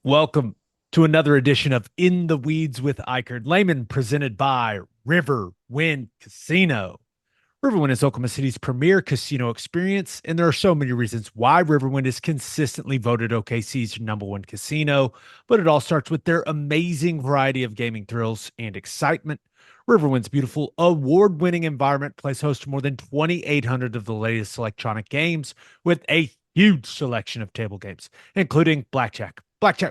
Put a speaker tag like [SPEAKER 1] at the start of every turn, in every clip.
[SPEAKER 1] Welcome to another edition of In the Weeds with Ikard. Lehman, presented by River Wind Casino. Riverwind is Oklahoma City's premier casino experience, and there are so many reasons why Riverwind is consistently voted OKC's number one casino, but it all starts with their amazing variety of gaming thrills and excitement. Riverwind's beautiful award-winning environment plays host to more than 2,800 of the latest electronic games with a huge selection of table games, including blackjack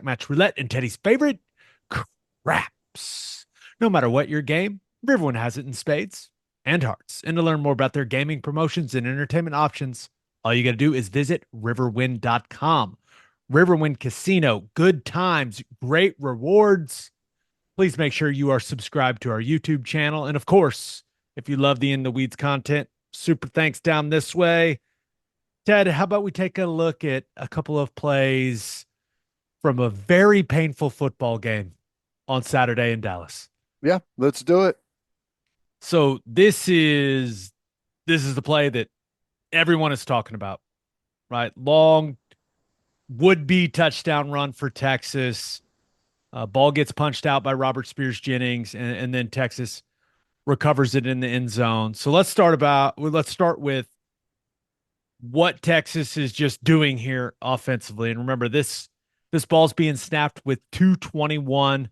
[SPEAKER 1] match roulette, and Teddy's favorite, craps. No matter what your game, Riverwind has it in spades and hearts. And to learn more about their gaming promotions and entertainment options, all you got to do is visit riverwind.com. Riverwind Casino, good times, great rewards. Please make sure you are subscribed to our YouTube channel. And of course, if you love the In the Weeds content, super thanks down this way. Ted, how about we take a look at a couple of plays from a very painful football game on Saturday in Dallas?
[SPEAKER 2] Yeah, let's do it.
[SPEAKER 1] So this is the play that everyone is talking about, right? Long would-be touchdown run for Texas. Ball gets punched out by Robert Spears Jennings, and then Texas recovers it in the end zone. So let's start with what Texas is just doing here offensively. And remember, this ball's being snapped with 2:21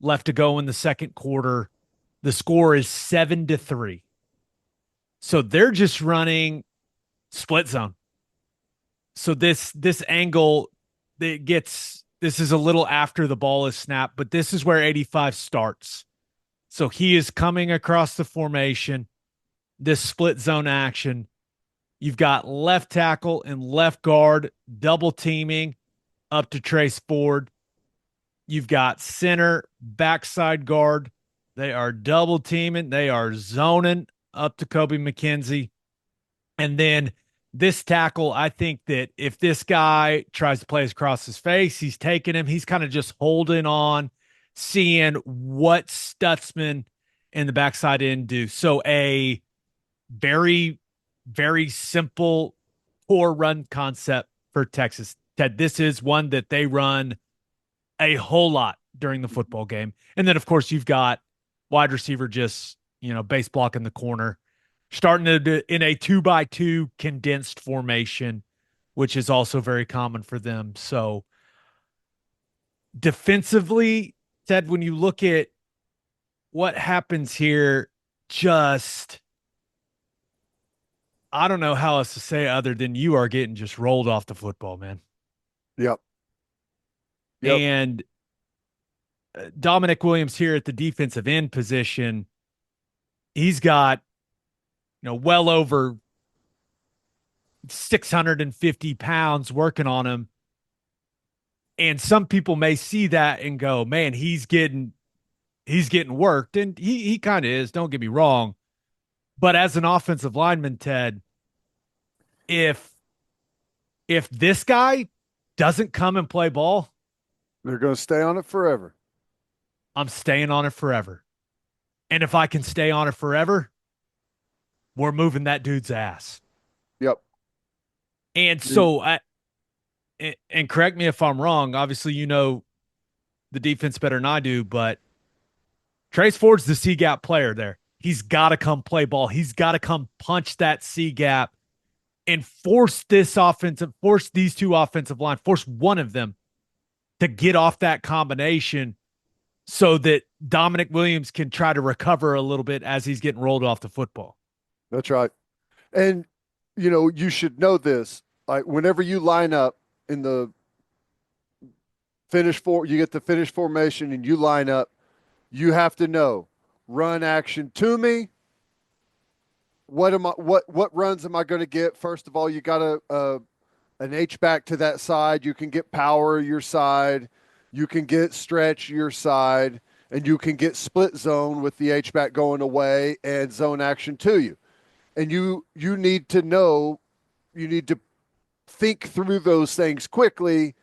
[SPEAKER 1] left to go in the second quarter. The score is 7-3. So they're just running split zone. So this angle that gets this is a little after the ball is snapped, but this is where 85 starts. So he is coming across the formation, this split zone action. You've got left tackle and left guard double teaming up to Trace Ford. You've got center, backside guard. They are double teaming. They are zoning up to Kobe McKenzie. And then this tackle, I think that if this guy tries to play across his face, he's taking him. He's kind of just holding on, seeing what Stutzman and the backside end do. So a very, very simple core run concept for Texas. Ted, this is one that they run a whole lot during the football game. And then, of course, you've got wide receiver just, base block in the corner, starting to in a 2-by-2 condensed formation, which is also very common for them. So defensively, Ted, when you look at what happens here, just I don't know how else to say other than you are getting just rolled off the football, man.
[SPEAKER 2] Yep. Yep.
[SPEAKER 1] And Dominic Williams here at the defensive end position, he's got, well over 650 pounds working on him. And some people may see that and go, man, he's getting worked. And he kind of is, don't get me wrong. But as an offensive lineman, Ted, if this guy doesn't come and play ball,
[SPEAKER 2] They're going to stay on it forever.
[SPEAKER 1] I'm staying on it forever. And if I can stay on it forever, we're moving that dude's ass.
[SPEAKER 2] Yep.
[SPEAKER 1] And so and correct me if I'm wrong, obviously you know the defense better than I do, but Trace Ford's the C gap player there. He's got to come play ball. He's got to come punch that C gap and force these two offensive line, force one of them to get off that combination so that Dominic Williams can try to recover a little bit as he's getting rolled off the football.
[SPEAKER 2] That's right. And, you should know this. Like, whenever you line up in the you get the finish formation and you line up, you have to know run action to me. What runs am I going to get? First of all, you got an H back to that side. You can get power your side. You can get stretch your side, and you can get split zone with the H back going away and zone action to you. And you need to know, you need to think through those things quickly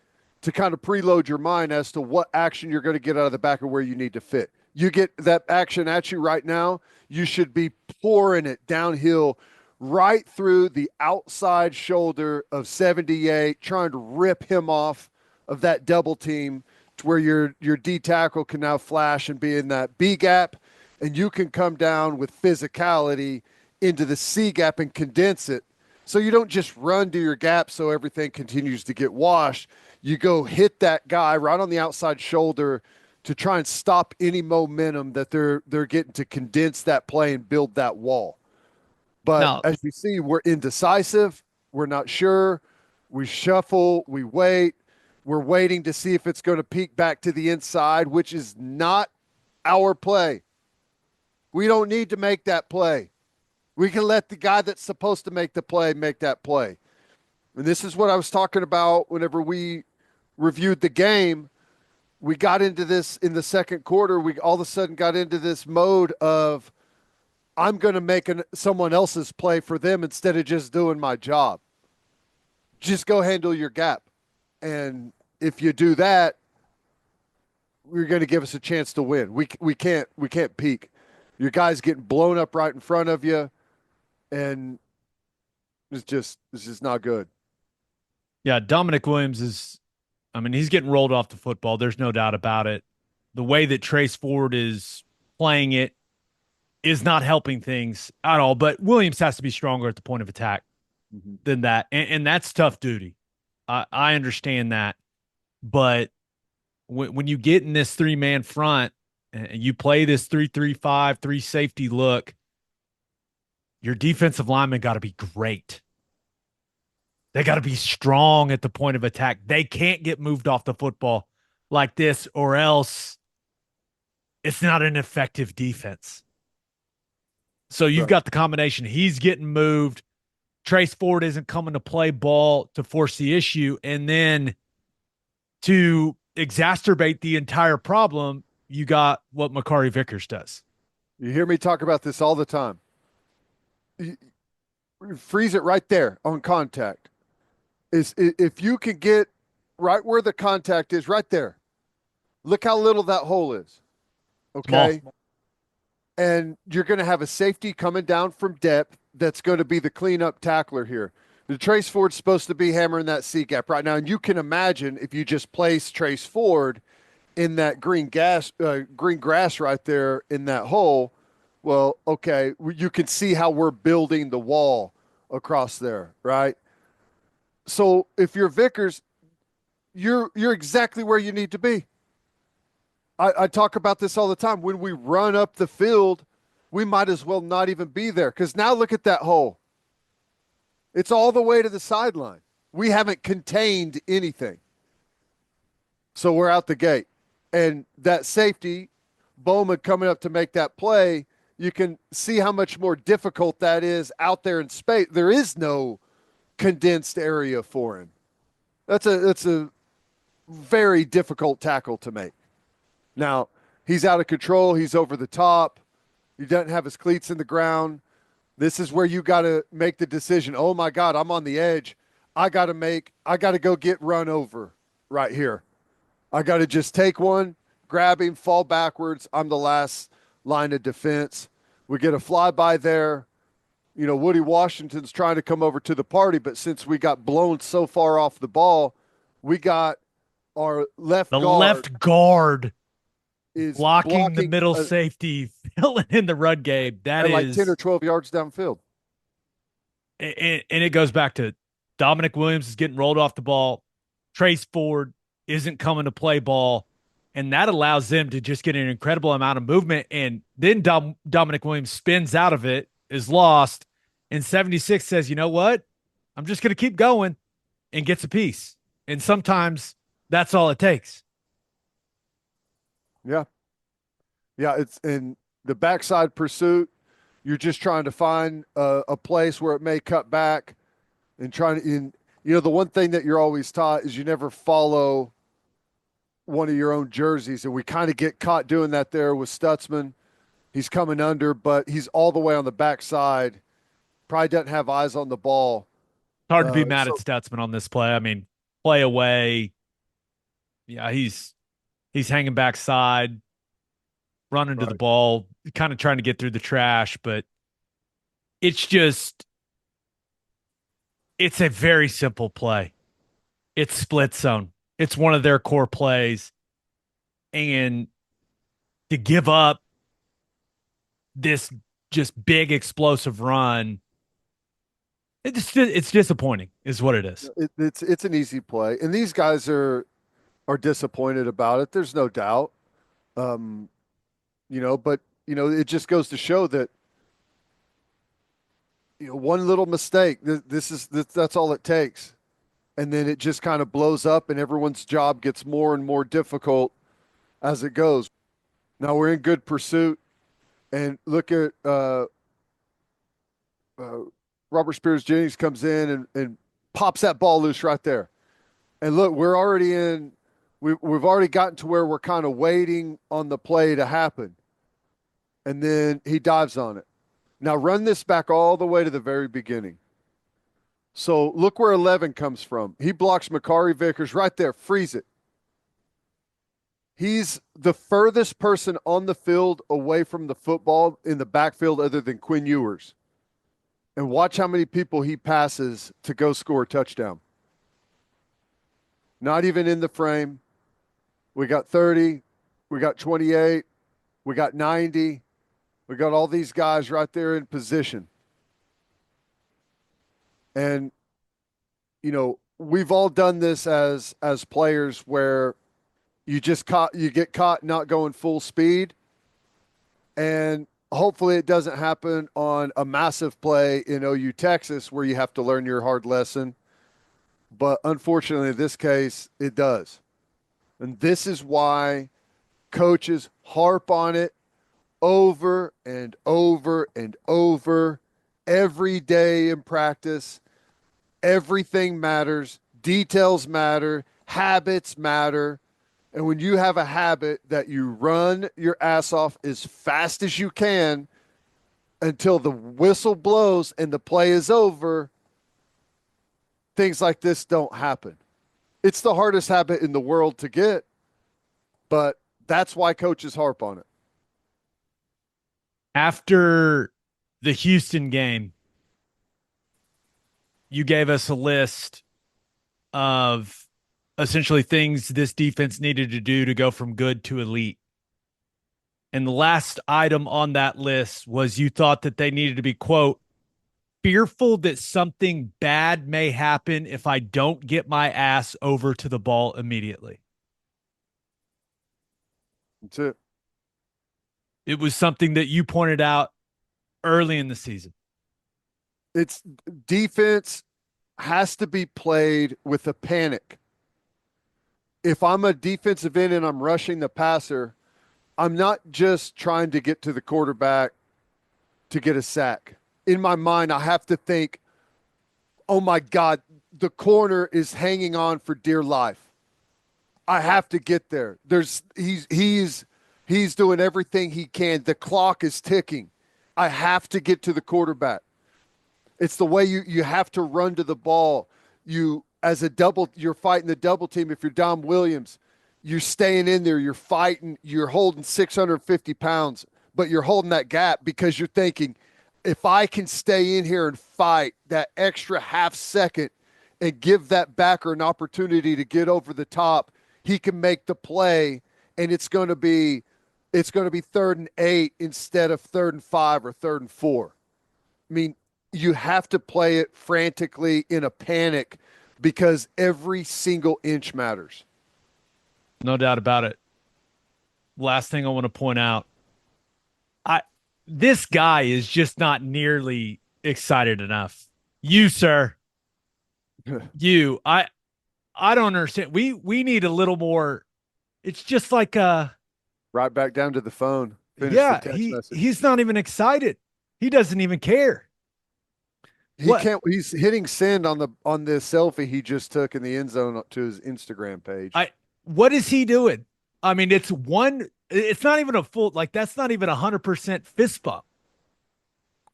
[SPEAKER 2] to kind of preload your mind as to what action you're going to get out of the back of where you need to fit. You get that action at you right now, you should be pouring it downhill right through the outside shoulder of 78, trying to rip him off of that double team to where your D tackle can now flash and be in that B gap, and you can come down with physicality into the C gap and condense it. So you don't just run to your gap so everything continues to get washed. You go hit that guy right on the outside shoulder to try and stop any momentum that they're getting to condense that play and build that wall. But
[SPEAKER 1] Now,
[SPEAKER 2] as you see, we're indecisive. We're not sure. We shuffle. We wait. We're waiting to see if it's going to peek back to the inside, which is not our play. We don't need to make that play. We can let the guy that's supposed to make the play make that play. And this is what I was talking about whenever we reviewed the game. We got into this in the second quarter. We all of a sudden got into this mode of I'm going to make someone else's play for them instead of just doing my job. Just go handle your gap. And if you do that, you're going to give us a chance to win. We can't peek. Your guy's getting blown up right in front of you, and it's just not good.
[SPEAKER 1] yeah, Dominic Williams is, I mean, he's getting rolled off the football. There's no doubt about it. The way that Trace Ford is playing it is not helping things at all. But Williams has to be stronger at the point of attack than that. And that's tough duty. I understand that. But when you get in this 3-man front and you play this 3-3-5, 3 safety look, your defensive linemen got to be great. They got to be strong at the point of attack. They can't get moved off the football like this, or else it's not an effective defense. So you've got the combination. He's getting moved. Trace Ford isn't coming to play ball to force the issue. And then to exacerbate the entire problem, you got what Makari Vickers does.
[SPEAKER 2] You hear me talk about this all the time. You freeze it right there on contact. If you can get right where the contact is, right there. Look how little that hole is. Okay.
[SPEAKER 1] Small.
[SPEAKER 2] And you're going to have a safety coming down from depth that's going to be the cleanup tackler here. The Trace Ford's supposed to be hammering that C gap right now. And you can imagine if you just place Trace Ford in that green grass right there in that hole. Well, okay, you can see how we're building the wall across there, right? So if you're Vickers, you're exactly where you need to be. I talk about this all the time. When we run up the field, we might as well not even be there, because now look at that hole. It's all the way to the sideline. We haven't contained anything. So we're out the gate. And that safety, Bowman coming up to make that play, you can see how much more difficult that is out there in space. There is no condensed area for him. That's a very difficult tackle to make. Now, he's out of control. He's over the top. He doesn't have his cleats in the ground. This is where you got to make the decision. Oh, my God, I'm on the edge. I got to go get run over right here. I got to just take one, grab him, fall backwards. I'm the last line of defense. We get a flyby there. You know, Woody Washington's trying to come over to the party, but since we got blown so far off the ball, we got our left
[SPEAKER 1] guard
[SPEAKER 2] is
[SPEAKER 1] blocking the middle safety, filling in the run game. That is
[SPEAKER 2] like 10 or 12 yards downfield.
[SPEAKER 1] And it goes back to Dominic Williams is getting rolled off the ball. Trace Ford isn't coming to play ball. And that allows them to just get an incredible amount of movement. And then Dominic Williams spins out of it, is lost. And 76 says, you know what? I'm just going to keep going, and gets a piece. And sometimes that's all it takes.
[SPEAKER 2] Yeah. Yeah, it's in the backside pursuit. You're just trying to find a place where it may cut back and the one thing that you're always taught is you never follow one of your own jerseys. And we kind of get caught doing that there with Stutzman. He's coming under, but he's all the way on the backside. Probably doesn't have eyes on the ball.
[SPEAKER 1] It's hard to be mad at Stutzman on this play. I mean, play away. Yeah, he's hanging backside, running to the ball, kind of trying to get through the trash, but it's a very simple play. It's split zone. It's one of their core plays. and to give up this just big explosive run, it's disappointing, is what it is.
[SPEAKER 2] It's an easy play, and these guys are disappointed about it. There's no doubt. Um, but it just goes to show that one little mistake, that's all it takes, and then it just kind of blows up, and everyone's job gets more and more difficult as it goes. Now we're in good pursuit, and look at uh, Robert Spears Jennings comes in and pops that ball loose right there. And look, we're already in. We've already gotten to where we're kind of waiting on the play to happen, and then he dives on it. Now run this back all the way to the very beginning. So look where 11 comes from. He blocks Makari Vickers right there. Freeze it. He's the furthest person on the field away from the football in the backfield other than Quinn Ewers. And watch how many people he passes to go score a touchdown. Not even in the frame. We got 30. We got 28. We got 90. We got all these guys right there in position. And, we've all done this as players where you get caught not going full speed. And hopefully it doesn't happen on a massive play in OU, Texas, where you have to learn your hard lesson. But unfortunately, in this case, it does. And this is why coaches harp on it over and over and over every day in practice. Everything matters. Details matter. Habits matter. And when you have a habit that you run your ass off as fast as you can until the whistle blows and the play is over, things like this don't happen. It's the hardest habit in the world to get, but that's why coaches harp on it.
[SPEAKER 1] After the Houston game, you gave us a list of essentially things this defense needed to do to go from good to elite. And the last item on that list was you thought that they needed to be, quote, fearful that something bad may happen if I don't get my ass over to the ball immediately.
[SPEAKER 2] That's it.
[SPEAKER 1] It was something that you pointed out early in the season.
[SPEAKER 2] It's defense has to be played with a panic. If I'm a defensive end and I'm rushing the passer, I'm not just trying to get to the quarterback to get a sack. In my mind, I have to think, oh my God, the corner is hanging on for dear life. I have to get there. He's doing everything he can. The clock is ticking. I have to get to the quarterback. It's the way you have to run to the ball. You're fighting the double team. If you're Dom Williams, you're staying in there. You're fighting. You're holding 650 pounds, but you're holding that gap because you're thinking, if I can stay in here and fight that extra half second and give that backer an opportunity to get over the top, he can make the play, and it's going to be 3rd and 8 instead of 3rd and 5 or 3rd and 4. I mean, you have to play it frantically in a panic because every single inch matters.
[SPEAKER 1] No doubt about it. Last thing I want to point out, this guy is just not nearly excited enough. You, sir. You. I don't understand. We need a little more. It's just like
[SPEAKER 2] Right back down to the phone. Finish
[SPEAKER 1] yeah,
[SPEAKER 2] the text message.
[SPEAKER 1] he's not even excited. He doesn't even care.
[SPEAKER 2] He can't. He's hitting send on the selfie he just took in the end zone to his Instagram page.
[SPEAKER 1] What is he doing? I mean, it's not even a full, like, that's not even 100% fist bump.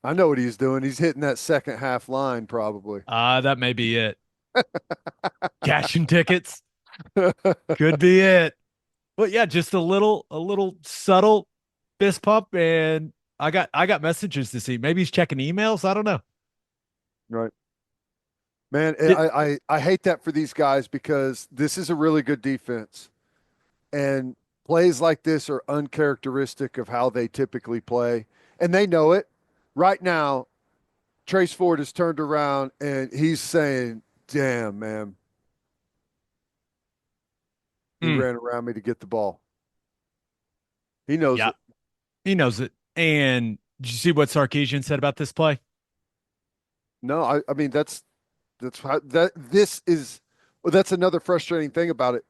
[SPEAKER 2] I know what he's doing. He's hitting that second half line probably.
[SPEAKER 1] That may be it. Cashing tickets. Could be it. But yeah, just a little subtle fist pump, and I got messages to see. Maybe he's checking emails. I don't know.
[SPEAKER 2] Right. Man, I hate that for these guys because this is a really good defense. And Plays like this are uncharacteristic of how they typically play, and they know it. Right now, Trace Ford has turned around and he's saying, "Damn, man, he
[SPEAKER 1] Mm,
[SPEAKER 2] ran around me to get the ball." He knows
[SPEAKER 1] yeah,
[SPEAKER 2] it.
[SPEAKER 1] he knows it. And did you see what Sarkisian said about this play?
[SPEAKER 2] No, I mean that's how that this is. Well, that's another frustrating thing about it.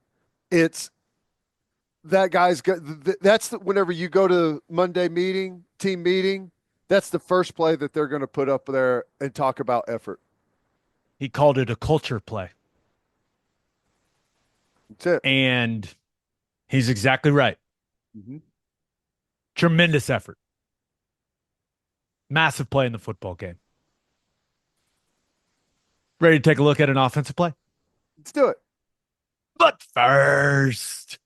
[SPEAKER 2] It's that guy's got. That's whenever you go to Monday meeting, team meeting, that's the first play that they're going to put up there and talk about effort.
[SPEAKER 1] He called it a culture play.
[SPEAKER 2] That's it.
[SPEAKER 1] And he's exactly right.
[SPEAKER 2] Mm-hmm.
[SPEAKER 1] Tremendous effort. Massive play in the football game. Ready to take a look at an offensive play?
[SPEAKER 2] Let's do it.
[SPEAKER 1] But first,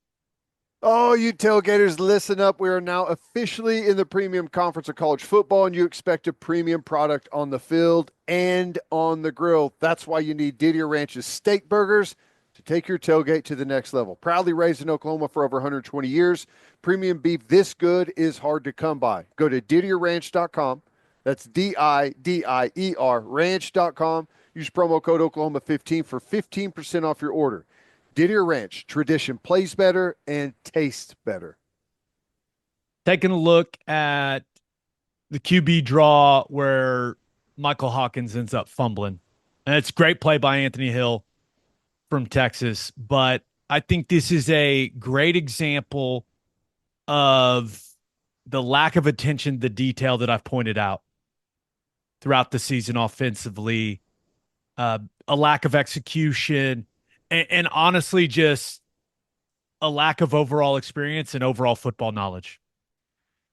[SPEAKER 2] Oh, you tailgaters, listen up. We are now officially in the premium conference of college football, and you expect a premium product on the field and on the grill. That's why you need Didier Ranch's steak burgers to take your tailgate to the next level. Proudly raised in Oklahoma for over 120 years, premium beef this good is hard to come by. Go to DidierRanch.com. That's DIDIER ranch.com. Use promo code Oklahoma15 for 15% off your order. Didier Ranch, tradition plays better and tastes better.
[SPEAKER 1] taking a look at the QB draw where Michael Hawkins ends up fumbling. And it's a great play by Anthony Hill from Texas, but I think this is a great example of the lack of attention to detail that I've pointed out throughout the season offensively, a lack of execution, and honestly, just a lack of overall experience and overall football knowledge.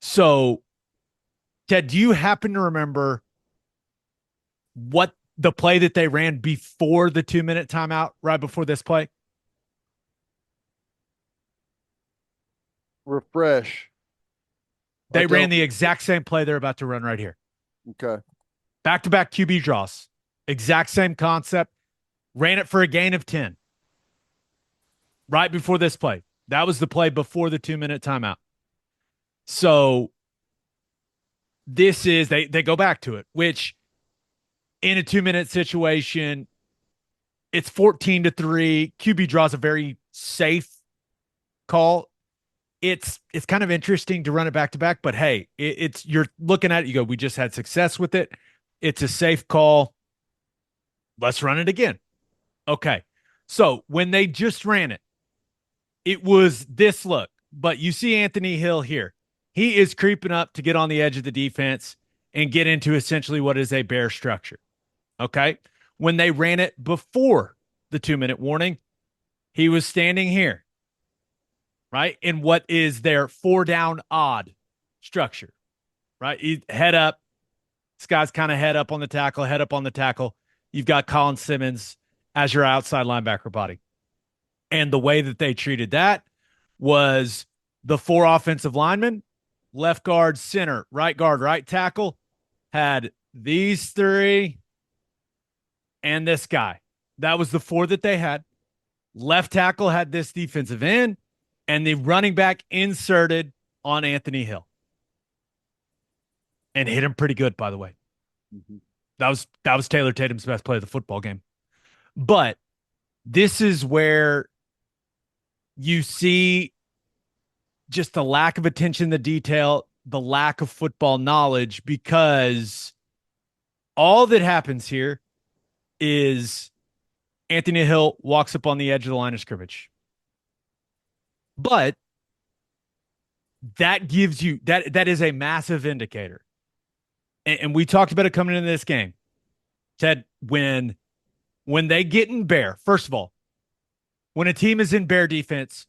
[SPEAKER 1] So, Ted, do you happen to remember what the play that they ran before the 2 minute timeout, right before this play?
[SPEAKER 2] Refresh. I
[SPEAKER 1] They ran
[SPEAKER 2] don't.
[SPEAKER 1] the exact same play they're about to run right here.
[SPEAKER 2] Okay.
[SPEAKER 1] Back to back QB draws. Exact same concept. Ran it for a gain of 10 right before this play. That was the play before the 2 minute timeout. So this is, they go back to it, which in a 2 minute situation, it's 14-3. QB draws a very safe call. It's kind of interesting to run it back to back, but hey, it's you're looking at it, you go, we just had success with it. It's a safe call. Let's run it again. Okay. So when they just ran it, it was this look, but you see Anthony Hill here. He is creeping up to get on the edge of the defense and get into essentially what is a bear structure. Okay. When they ran it before the 2 minute warning, he was standing here, right? In what is their 4 down odd structure, right? Head up. This guy's kind of head up on the tackle, head up on the tackle. You've got Colin Simmons as your outside linebacker body. And the way that they treated that was the 4 offensive linemen, left guard, center, right guard, right tackle, had these 3 and this guy. That was the 4 that they had. Left tackle had this defensive end, and the running back inserted on Anthony Hill. And hit him pretty good, by the way.
[SPEAKER 2] Mm-hmm.
[SPEAKER 1] That was Taylor Tatum's best play of the football game. But this is where you see just the lack of attention to detail, the lack of football knowledge, because all that happens here is Anthony Hill walks up on the edge of the line of scrimmage. But that gives you that is a massive indicator. And we talked about it coming into this game. Ted, when they get in bear, first of all, when a team is in bear defense,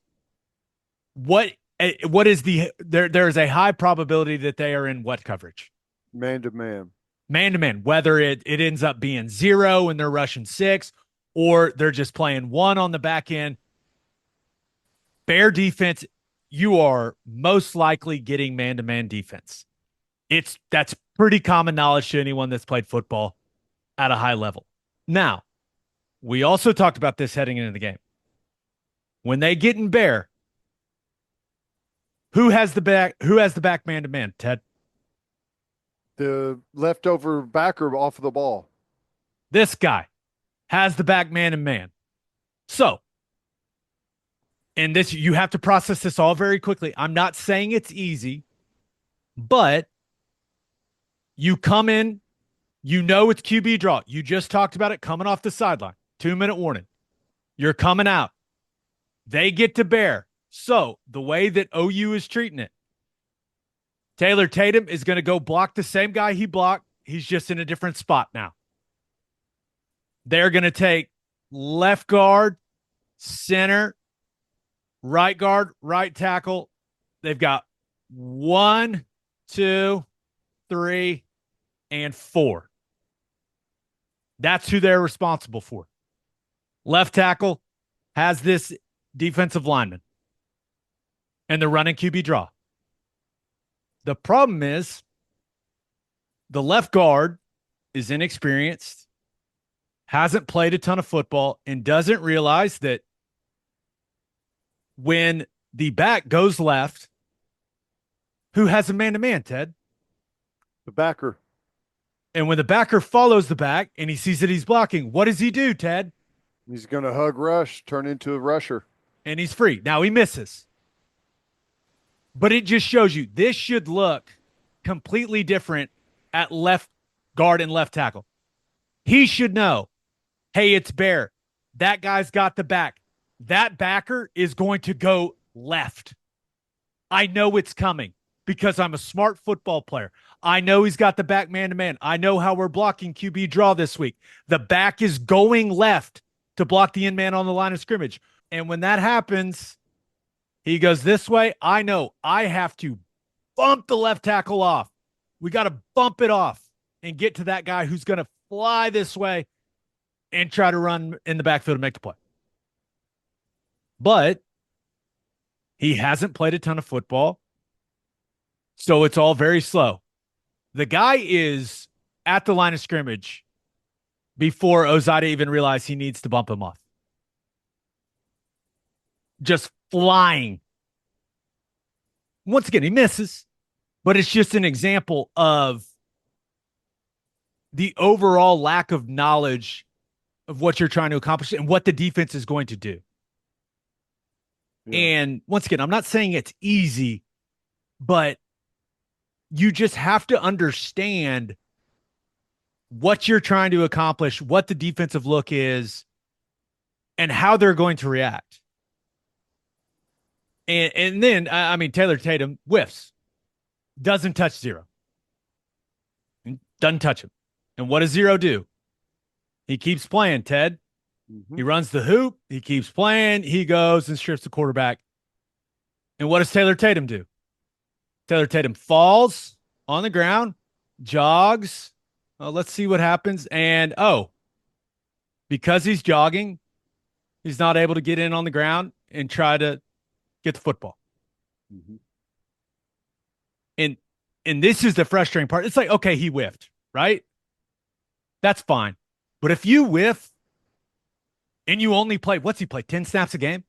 [SPEAKER 1] what is there is a high probability that they are in what coverage?
[SPEAKER 2] Man to man.
[SPEAKER 1] Man to man, whether it ends up being 0 and they're rushing 6, or they're just playing 1 on the back end. Bear defense, you are most likely getting man to man defense. That's pretty common knowledge to anyone that's played football at a high level. Now, we also talked about this heading into the game. When they get in bear, Who has the back man to man, Ted?
[SPEAKER 2] The leftover backer off of the ball.
[SPEAKER 1] This guy has the back man to man. So, and this you have to process this all very quickly. I'm not saying it's easy, but you come in, you know it's QB draw. You just talked about it coming off the sideline. 2-minute warning. You're coming out. They get to bear. So the way that OU is treating it, Taylor Tatum is going to go block the same guy he blocked. He's just in a different spot now. They're going to take left guard, center, right guard, right tackle. They've got 1, 2, 3, and 4. That's who they're responsible for. Left tackle has this defensive lineman, and they're running QB draw. The problem is the left guard is inexperienced, hasn't played a ton of football, and doesn't realize that when the back goes left, who has a man-to-man, Ted?
[SPEAKER 2] The backer.
[SPEAKER 1] And when the backer follows the back and he sees that he's blocking, what does he do, Ted?
[SPEAKER 2] He's going to hug rush, turn into a rusher.
[SPEAKER 1] And he's free. Now he misses. But it just shows you this should look completely different at left guard and left tackle. He should know, hey, it's Bear. That guy's got the back. That backer is going to go left. I know it's coming because I'm a smart football player. I know he's got the back man-to-man. I know how we're blocking QB draw this week. The back is going left to block the in-man on the line of scrimmage. And when that happens, he goes this way. I know I have to bump the left tackle off. We got to bump it off and get to that guy who's going to fly this way and try to run in the backfield and make the play. But he hasn't played a ton of football, so it's all very slow. The guy is at the line of scrimmage before Ozada even realized he needs to bump him off. Just flying. Once again, he misses, but it's just an example of the overall lack of knowledge of what you're trying to accomplish and what the defense is going to do. Yeah. And once again, I'm not saying it's easy, but you just have to understand what you're trying to accomplish, what the defensive look is, and how they're going to react. And then, I mean, Taylor Tatum whiffs, doesn't touch zero. Doesn't touch him. And what does zero do? He keeps playing, Ted. Mm-hmm. He runs the hoop. He keeps playing. He goes and strips the quarterback. And what does Taylor Tatum do? Taylor Tatum falls on the ground, jogs. Let's see what happens. And, because he's jogging, he's not able to get in on the ground and try to get the football. Mm-hmm. And this is the frustrating part. It's like, okay, he whiffed, right? That's fine. But if you whiff and you only play, what's he play, 10 snaps a game?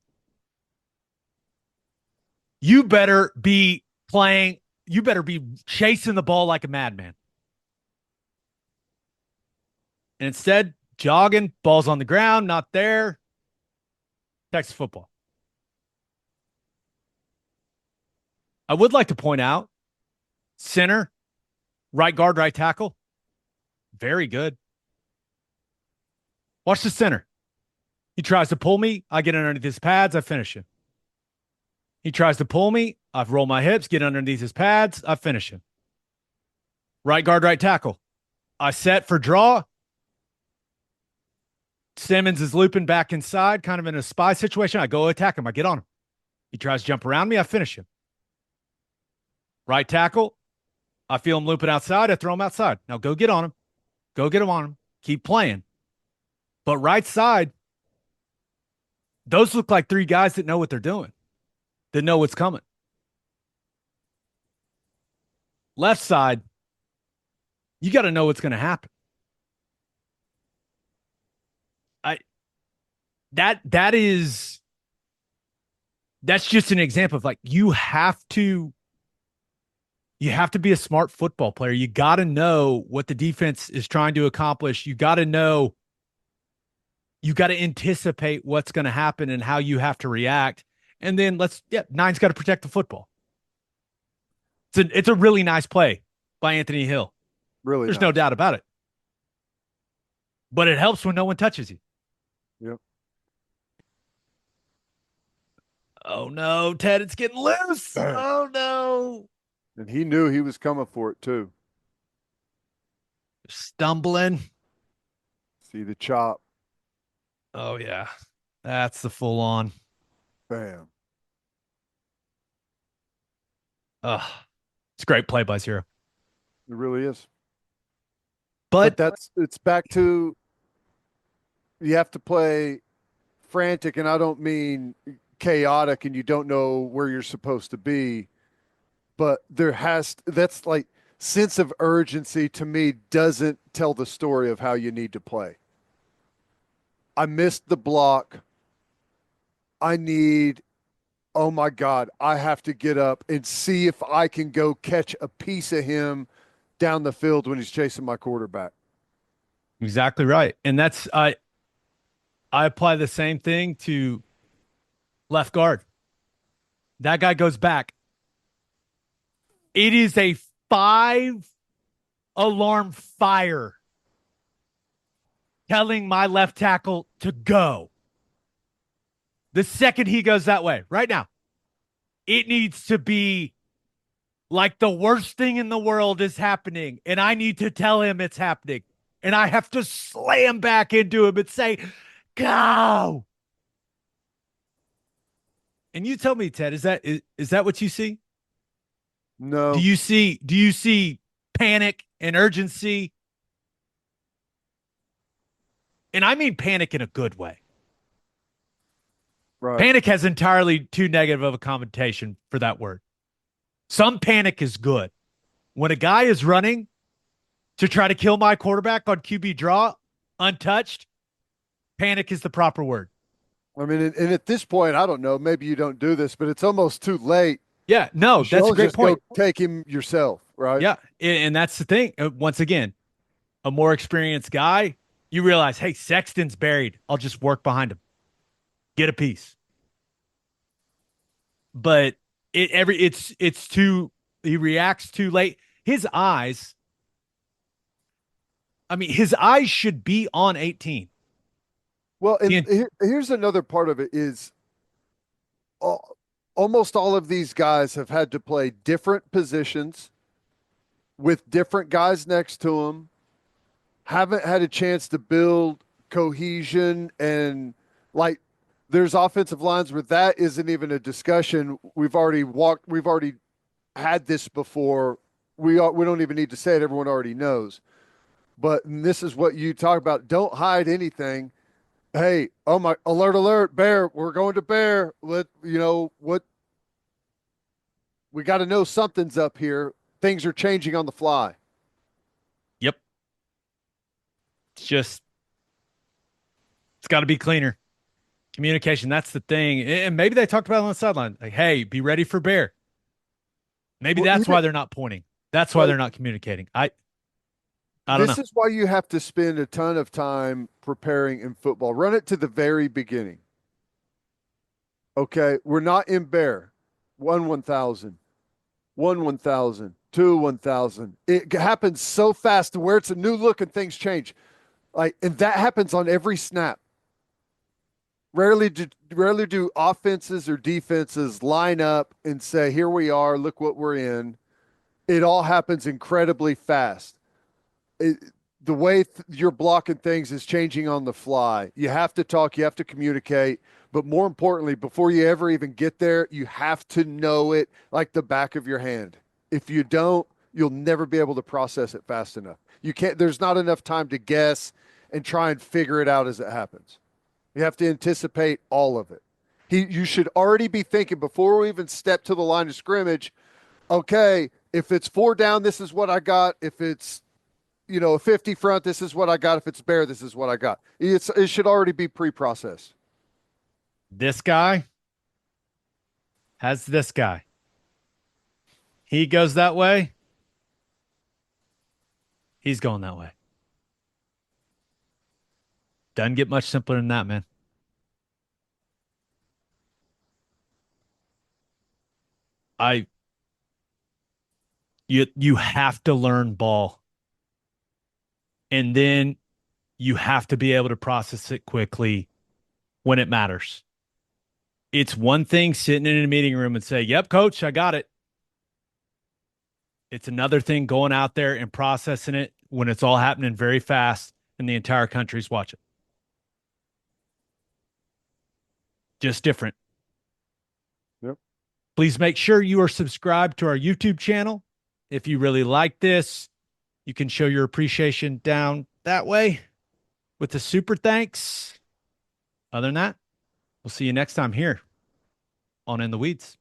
[SPEAKER 1] You better be playing, you better be chasing the ball like a madman. And instead, jogging, ball's on the ground, not there. Texas football. I would like to point out, center, right guard, right tackle, very good. Watch the center. He tries to pull me. I get underneath his pads. I finish him. He tries to pull me. I roll my hips, get underneath his pads. I finish him. Right guard, right tackle. I set for draw. Simmons is looping back inside, kind of in a spy situation. I go attack him. I get on him. He tries to jump around me. I finish him. Right tackle. I feel him looping outside. I throw him outside. Now go get on him. Go get him on him. Keep playing. But right side, those look like three guys that know what they're doing, that know what's coming. Left side, you got to know what's going to happen. that's just an example of like you have to be a smart football player. You got to know what the defense is trying to accomplish. You got to know, you got to anticipate what's going to happen and how you have to react. And then nine's got to protect the football. It's a really nice play by Anthony Hill.
[SPEAKER 2] Really
[SPEAKER 1] There's
[SPEAKER 2] nice.
[SPEAKER 1] no doubt about it. But it helps when no one touches you.
[SPEAKER 2] Yep.
[SPEAKER 1] Oh no, Ted, it's getting loose. Oh no.
[SPEAKER 2] And he knew he was coming for it too.
[SPEAKER 1] Stumbling.
[SPEAKER 2] See the chop.
[SPEAKER 1] Oh yeah. That's the full on.
[SPEAKER 2] Bam.
[SPEAKER 1] It's a great play by Zero.
[SPEAKER 2] It really is.
[SPEAKER 1] But
[SPEAKER 2] But it's back to you have to play frantic, and I don't mean chaotic and you don't know where you're supposed to be, but that's like sense of urgency to me doesn't tell the story of how you need to play. I missed the block. I need, oh my God, I have to get up and see if I can go catch a piece of him down the field when he's chasing my quarterback.
[SPEAKER 1] exactly right. And that's I apply the same thing to left guard. That guy goes back. It is a 5 alarm fire telling my left tackle to go. The second he goes that way, right now, it needs to be like the worst thing in the world is happening, and I need to tell him it's happening. And I have to slam back into him and say, go. And you tell me, Ted, is that what you see?
[SPEAKER 2] No,
[SPEAKER 1] Do you see panic and urgency? And I mean panic in a good way.
[SPEAKER 2] right.
[SPEAKER 1] Panic has entirely too negative of a connotation for that word. Some panic is good. When a guy is running to try to kill my quarterback on QB draw untouched, panic is the proper word.
[SPEAKER 2] I mean, and at this point, I don't know. Maybe you don't do this, but it's almost too late.
[SPEAKER 1] Yeah, no,
[SPEAKER 2] You should
[SPEAKER 1] that's a
[SPEAKER 2] always
[SPEAKER 1] great
[SPEAKER 2] just
[SPEAKER 1] point.
[SPEAKER 2] go take him yourself, right?
[SPEAKER 1] Yeah, and that's the thing. Once again, a more experienced guy, you realize, hey, Sexton's buried. I'll just work behind him, get a piece. But it's too. He reacts too late. His eyes. I mean, his eyes should be on 18.
[SPEAKER 2] Well, and
[SPEAKER 1] The,
[SPEAKER 2] here's another part of it is almost all of these guys have had to play different positions with different guys next to them, haven't had a chance to build cohesion and like there's offensive lines where that isn't even a discussion. We've already had this before. We don't even need to say it. Everyone already knows. But this is what you talk about. Don't hide anything. Hey, oh my, alert, alert, bear. We're going to bear. What we got to know something's up here. Things are changing on the fly.
[SPEAKER 1] yep. It's got to be cleaner. Communication, that's the thing. And maybe they talked about it on the sideline. Like, hey, be ready for bear. Maybe
[SPEAKER 2] Well,
[SPEAKER 1] that's
[SPEAKER 2] even
[SPEAKER 1] why they're not pointing. That's why
[SPEAKER 2] like
[SPEAKER 1] they're not communicating. I don't know.
[SPEAKER 2] this is why you have to spend a ton of time preparing in football. Run it to the very beginning. Okay, we're not in bear. 1,000, 1,000, 1,000. It happens so fast to where it's a new look and things change. Like, and that happens on every snap. Rarely do offenses or defenses line up and say, "Here we are. Look what we're in." It all happens incredibly fast. The way you're blocking things is changing on the fly. You have to talk, you have to communicate, but more importantly, before you ever even get there, you have to know it like the back of your hand. If you don't, you'll never be able to process it fast enough. You can't, there's not enough time to guess and try and figure it out as it happens. You have to anticipate all of it. You should already be thinking before we even step to the line of scrimmage, okay, if it's 4 down, this is what I got. If it's a 50 front, this is what I got. If it's bear, this is what I got. It should already be pre-processed.
[SPEAKER 1] This guy, has this guy. He goes that way. He's going that way. Doesn't get much simpler than that, man. I you have to learn ball, and then you have to be able to process it quickly when it matters. It's one thing sitting in a meeting room and say, "Yep, coach, I got it." It's another thing going out there and processing it when it's all happening very fast and the entire country's watching. Just different.
[SPEAKER 2] Yep.
[SPEAKER 1] Please make sure you are subscribed to our YouTube channel. If you really like this, you can show your appreciation down that way with the super thanks. Other than that, we'll see you next time here on In the Weeds.